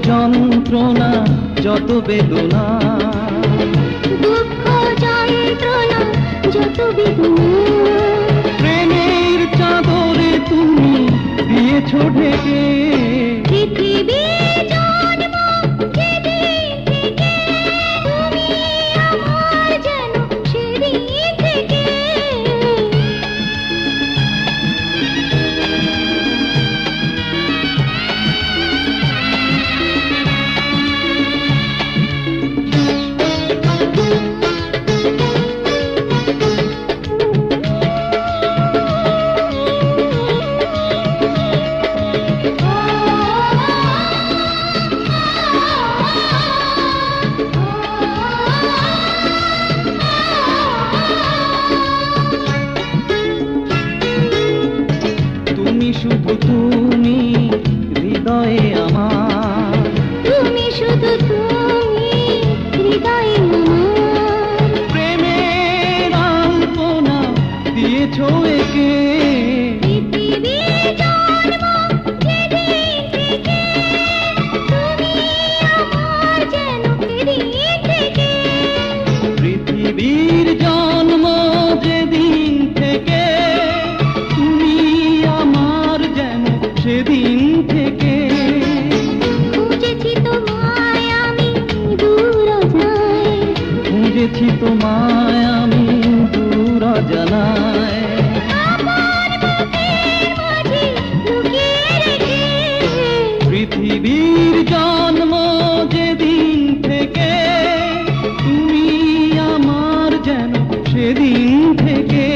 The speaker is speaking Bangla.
যন্ত্রণা যত বেদনা, দুঃখ যন্ত্রণা যত বেদনা, প্রেমের চাদরে তুমি দিয়েছ ঢেকে। পৃথিবী জন্ম যেদিন থেকে, তুমি আমার যেন সেদিন থেকে। তুমি শুধু তুমি হৃদয়ে আমার, তুমি শুধু তুমি হৃদয়ে আমার, প্রেমের আলপনা দিয়েছ একে। পৃথিবী জন্ম যেদিন থেকে, তুমি আমার যেন সেদিন থেকে। পৃথিবীর জন্ম যেদিন থেকে, তুমি আমার যেন সেদিন থেকে। খুঁজেছি তোমায় আমি দূর যায়, খুঁজেছি তোমায় আমি দূর জানায়। আমার বুকের মাঝে লুকিয়ে রেখে। পৃথিবীর জন্ম যেদিন থেকে, তুমি আমার যেন সেদিন থেকে।